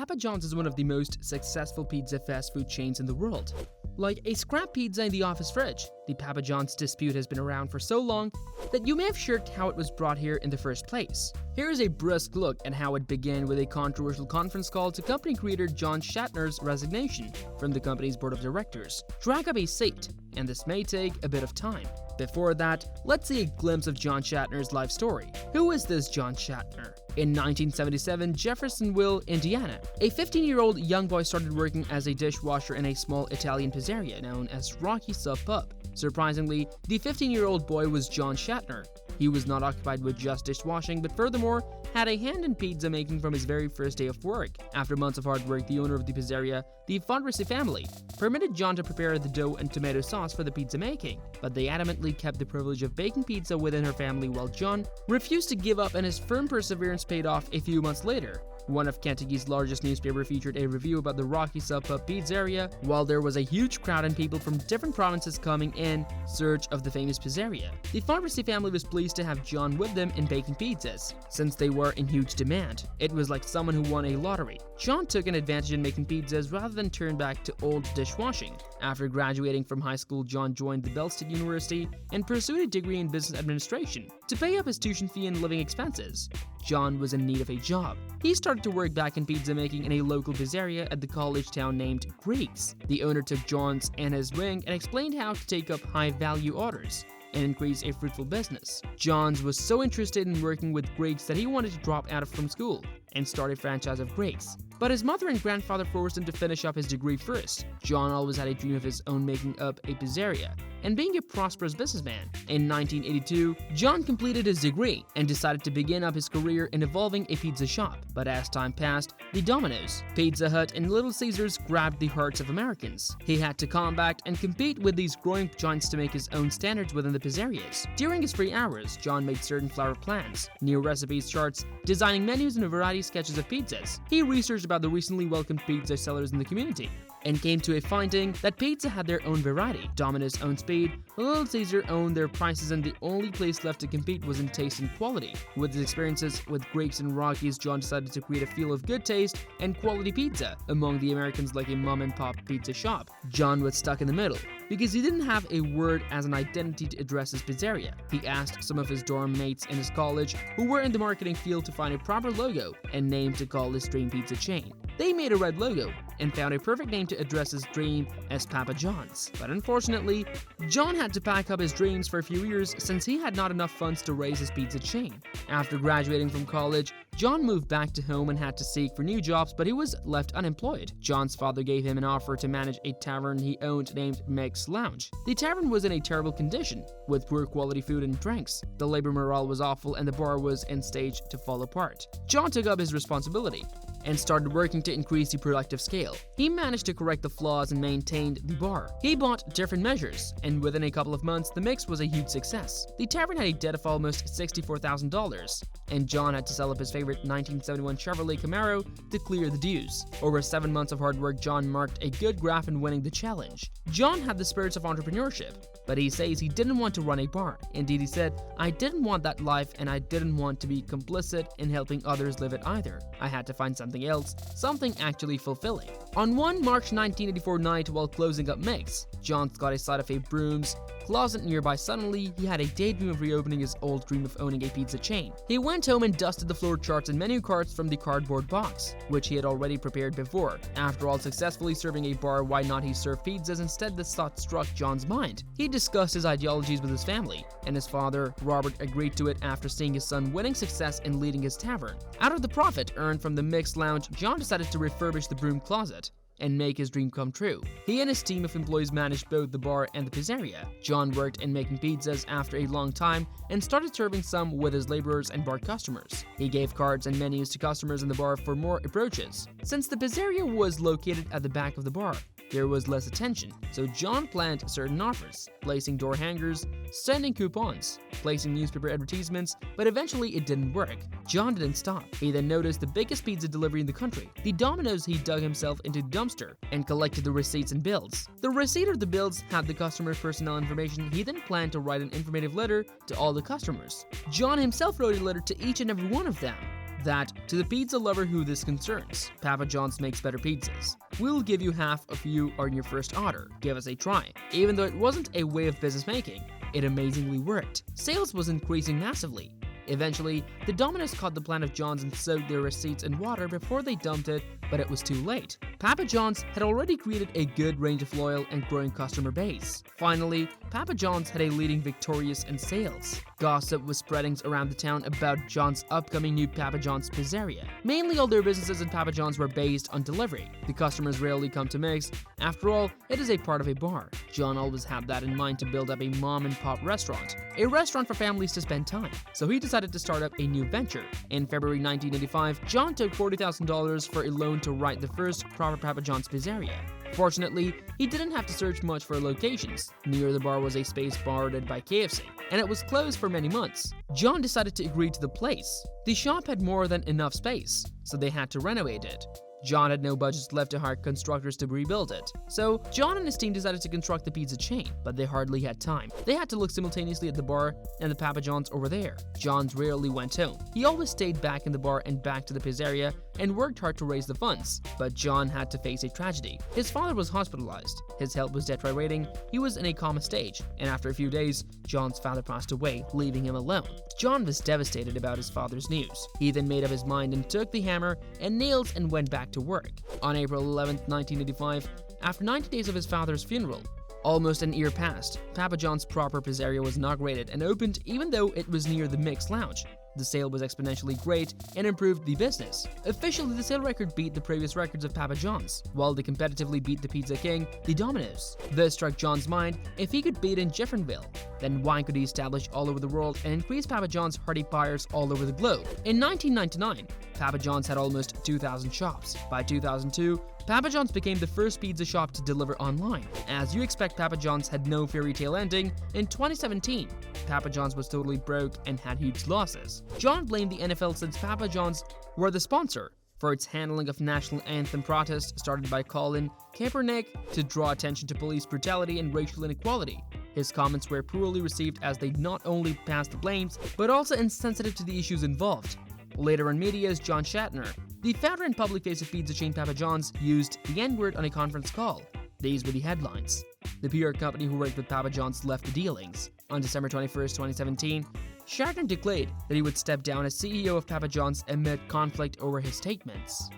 Papa John's is one of the most successful pizza fast food chains in the world. Like a scrap pizza in the office fridge, the Papa John's dispute has been around for so long that you may have shirked how it was brought here in the first place. Here is a brisk look at how it began with a controversial conference call to company creator John Shatner's resignation from the company's board of directors. Drag up a seat, and this may take a bit of time. Before that, let's see a glimpse of John Shatner's life story. Who is this John Shatner? In 1977, Jeffersonville, Indiana, a 15-year-old young boy started working as a dishwasher in a small Italian pizzeria known as Rocky Sub Pub. Surprisingly, the 15-year-old boy was John Shatner. He was not occupied with just dishwashing, but furthermore, had a hand in pizza making from his very first day of work. After months of hard work, the owner of the pizzeria, the Fonresi family, permitted John to prepare the dough and tomato sauce for the pizza making, but they adamantly kept the privilege of baking pizza within her family while John refused to give up, and his firm perseverance paid off a few months later. One of Kentucky's largest newspapers featured a review about the Rocky Sub Pub pizzeria, while there was a huge crowd and people from different provinces coming in search of the famous pizzeria. The Fonresi family was pleased to have John with them in baking pizzas, since they were in huge demand. It was like someone who won a lottery. John took an advantage in making pizzas rather than turn back to old dishwashing. After graduating from high school, John joined the Bell State University and pursued a degree in business administration to pay up his tuition fee and living expenses. John was in need of a job. He started to work back in pizza making in a local pizzeria at the college town named Greeks. The owner took John's and his wing and explained how to take up high-value orders and increase a fruitful business. Johns was so interested in working with Greeks that he wanted to drop out from school and start a franchise of Greeks. But his mother and grandfather forced him to finish up his degree first. John always had a dream of his own, making up a pizzeria and being a prosperous businessman. In 1982, John completed his degree and decided to begin up his career in evolving a pizza shop. But as time passed, the Domino's, Pizza Hut, and Little Caesars grabbed the hearts of Americans. He had to combat and compete with these growing giants to make his own standards within the pizzerias. During his free hours, John made certain flower plans, new recipes charts, designing menus, and a variety of sketches of pizzas. He researched about the recently welcomed pizza sellers in the community and came to a finding that pizza had their own variety. Domino's owned speed, Little Caesar owned their prices, and the only place left to compete was in taste and quality. With his experiences with Greeks and Rockies, John decided to create a feel of good taste and quality pizza among the Americans, like a mom-and-pop pizza shop. John was stuck in the middle because he didn't have a word as an identity to address his pizzeria. He asked some of his dorm mates in his college who were in the marketing field to find a proper logo and name to call his dream pizza chain. They made a red logo and found a perfect name to address his dream as Papa John's. But unfortunately, John had to pack up his dreams for a few years since he had not enough funds to raise his pizza chain. After graduating from college, John moved back to home and had to seek for new jobs, but he was left unemployed. John's father gave him an offer to manage a tavern he owned named Meg's Lounge. The tavern was in a terrible condition, with poor quality food and drinks. The labor morale was awful and the bar was in stage to fall apart. John took up his responsibility and started working to increase the productive scale. He managed to correct the flaws and maintained the bar. He bought different measures, and within a couple of months, the mix was a huge success. The tavern had a debt of almost $64,000, and John had to sell up his favorite 1971 Chevrolet Camaro to clear the dues. Over 7 months of hard work, John marked a good graph in winning the challenge. John had the spirits of entrepreneurship, but he says he didn't want to run a bar. Indeed, he said, "I didn't want that life, and I didn't want to be complicit in helping others live it either. I had to find something else, something actually fulfilling." On one March 1984 night, while closing up Meg's, John got a sight of a broom's closet nearby. Suddenly, he had a daydream of reopening his old dream of owning a pizza chain. He went home and dusted the floor charts and menu cards from the cardboard box, which he had already prepared before. After all, successfully serving a bar, why not he serve pizzas instead? This thought struck John's mind. He discussed his ideologies with his family, and his father, Robert, agreed to it after seeing his son winning success in leading his tavern. Out of the profit earned from the Mixed Lounge, John decided to refurbish the broom closet and make his dream come true. He and his team of employees managed both the bar and the pizzeria. John worked in making pizzas after a long time and started serving some with his laborers and bar customers. He gave cards and menus to customers in the bar for more approaches. Since the pizzeria was located at the back of the bar, there was less attention, so John planned certain offers, placing door hangers, sending coupons, placing newspaper advertisements, but eventually it didn't work. John didn't stop. He then noticed the biggest pizza delivery in the country, the Domino's. He dug himself into the dumpster and collected the receipts and bills. The receipt of the bills had the customer's personnel information. He then planned to write an informative letter to all the customers. John himself wrote a letter to each and every one of them. that to the pizza lover who this concerns, Papa John's makes better pizzas. We'll give you half if you are in your first order. Give us a try. Even though it wasn't a way of business making, it amazingly worked. Sales was increasing massively. Eventually, the Domino's caught the plan of John's and soaked their receipts in water before they dumped it, but it was too late. Papa John's had already created a good range of loyal and growing customer base. Finally, Papa John's had a leading victorious in sales. Gossip was spreading around the town about John's upcoming new Papa John's pizzeria. Mainly all their businesses in Papa John's were based on delivery. The customers rarely come to mix. After all, it is a part of a bar. John always had that in mind to build up a mom-and-pop restaurant, a restaurant for families to spend time. So he decided to start up a new venture. In February 1985, John took $40,000 for a loan to write the first proper Papa John's pizzeria. Fortunately, he didn't have to search much for locations. Near the bar was a space borrowed by KFC, and it was closed for many months. John decided to agree to the place. The shop had more than enough space, so they had to renovate it. John had no budget left to hire constructors to rebuild it. So, John and his team decided to construct the pizza chain, but they hardly had time. They had to look simultaneously at the bar and the Papa John's over there. John rarely went home. He always stayed back in the bar and back to the pizzeria and worked hard to raise the funds. But John had to face a tragedy. His father was hospitalized. His health was deteriorating. He was in a coma stage, and after a few days, John's father passed away, leaving him alone. John was devastated about his father's news. He then made up his mind and took the hammer and nails and went back to work. On April 11, 1985, after 90 days of his father's funeral, almost an year passed, Papa John's proper pizzeria was inaugurated and opened even though it was near the Mix Lounge. The sale was exponentially great and improved the business. Officially, the sale record beat the previous records of Papa John's, while they competitively beat the Pizza King, the Domino's. This struck John's mind: if he could beat in Jeffersonville, then why could he establish all over the world and increase Papa John's hearty buyers all over the globe? In 1999, Papa John's had almost 2,000 shops. By 2002, Papa John's became the first pizza shop to deliver online. As you expect, Papa John's had no fairy tale ending. In 2017, Papa John's was totally broke and had huge losses. John blamed the NFL since Papa John's were the sponsor for its handling of national anthem protests started by Colin Kaepernick to draw attention to police brutality and racial inequality. His comments were poorly received as they not only passed the blames, but also insensitive to the issues involved. Later in media's John Shatner, the founder and public face of pizza chain Papa John's, used the N-word on a conference call. These were the headlines. The PR company who worked with Papa John's left the dealings. On December 21, 2017, Shatner declared that he would step down as CEO of Papa John's amid conflict over his statements.